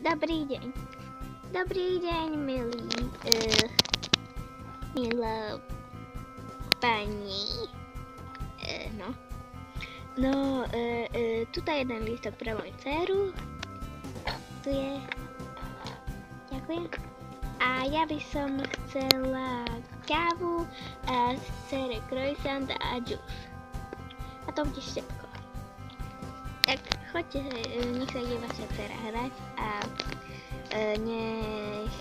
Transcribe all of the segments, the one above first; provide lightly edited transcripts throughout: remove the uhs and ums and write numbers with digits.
Dobrý deň. Dobrý deň, milá pani. Tuto jeden lístok pre moju dceru. Tu je. Ďakujem. A ja by som chcela kávu a z dcere croissant a džús. A to bude všetko. Tak choďte, nech sa ide vaša dcera hrať a nech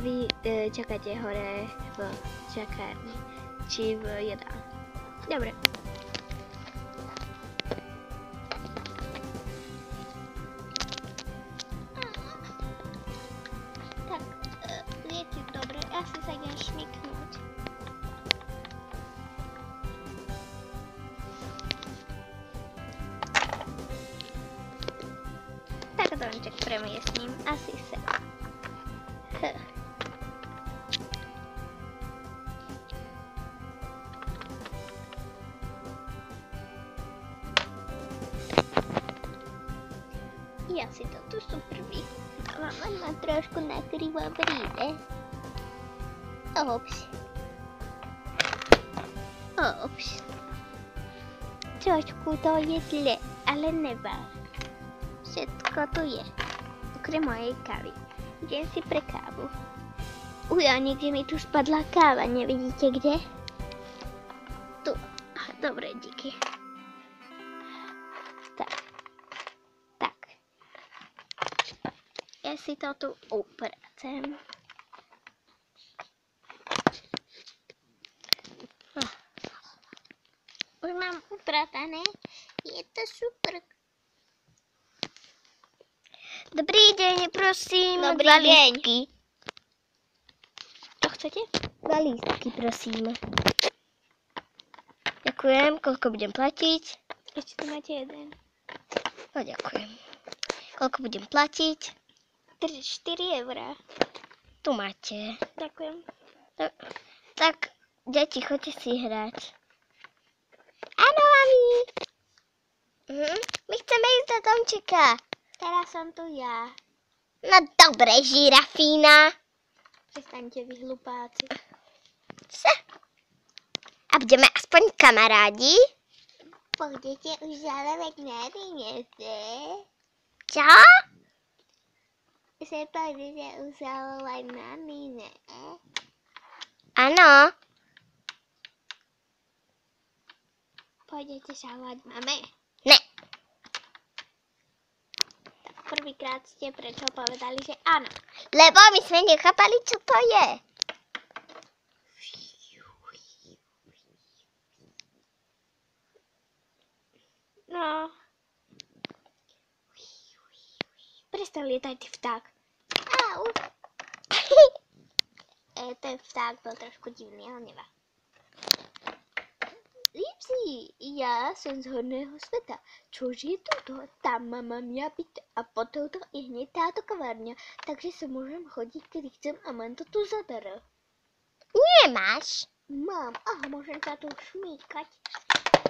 vy čakáte hore v čakárni či v jedálni. Dobre. Tak, viete, dobre, asi sa idem šmyknúť. Tak domček premiestním, asi sa. Ja si to tu super vydávam, len ma trošku nakrivo príde. Ops. Trošku to je zle, ale nevá. Všetko tu je, okrem mojej kávy. Idem si pre kávu. A niekde mi tu spadla káva, nevidíte kde? Tu, dobre, díky. Tak. Ja si to tu upracem. Už mám upratané, je to super. Dobrý deň, prosím. Dobrý deň. Čo chcete? 2 lístky, prosím. Ďakujem, koľko budem platiť? Ešte tu máte jeden. No, ďakujem. Koľko budem platiť? 4 eurá. Tu máte. Ďakujem. Tak, deti, choďte si hrať. Áno, mami. My chceme ísť do domčeka. Teraz som tu ja. No dobre, žirafína. Prestaňte vy hlupáci. A budeme aspoň kamarádi? Pôjdete už záležať na Vinece? Čo? Že pôjdete už záležať na mine? Áno. Pôjdete záležať mame? Ne. Prvýkrát ste prečo povedali, že áno? Lebo my sme nechápali, čo to je. No. Prestan lietať, ty vták. Au. Ten vták bol trošku divný, ale nevá. Lipsi, ja som z horného sveta. Čože je toto? Tam mama mňa byť a potom to je hneď táto kavárňa. Takže sa môžem chodiť, kedy chcem a mám to tu zadarmo. Nemáš. Mám, môžem sa tu šmýkať.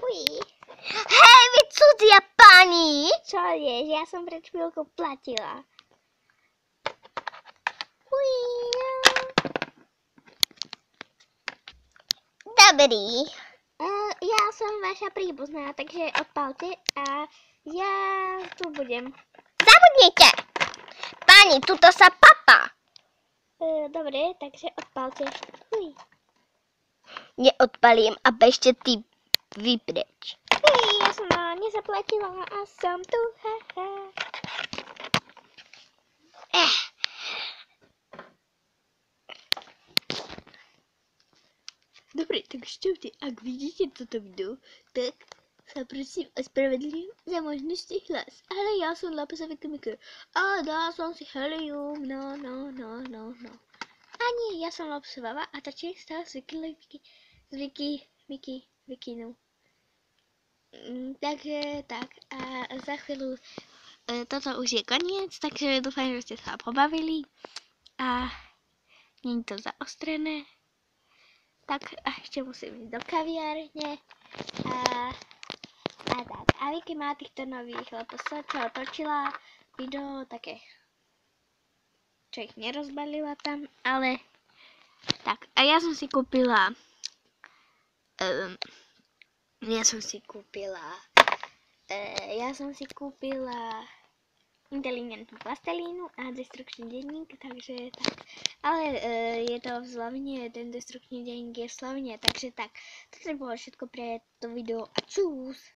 Uj. Hej, vy cudzia pani! Čo je? Ja som pred chvíľkou platila. Uj. Dobrý. Ja som vaša príbuzná, takže odpalte a ja tu budem. Zabudnite! Pani, tuto sa papá. Dobre, takže odpalte. Uj. Neodpalím a bežte ty vypreč. Ja som nezaplatila a som tu. Dobre, tak šťavte, ak vidíte toto video, tak sa prosím ospravedlím za možnosti hlas. Ale ja som lapasový komiker a dal som si helium, no. A nie, ja som lapsová a točím stále z Vikinu. Takže tak, a za chvíľu toto už je koniec, takže dúfam, že ste sa pobavili a nie je to zaostrené. Tak a ešte musím ísť do kaviárne a tak. A Vicky má týchto nových, lebo sa čo točila video také, čo ich nerozbalila tam, ale tak. A ja som si kúpila inteligentnú plastelínu a destrukčný denník, takže tak. Ale je to v Slovene, ten destrukčný denník je v Slovene, takže tak. To bolo všetko pre to video a čus!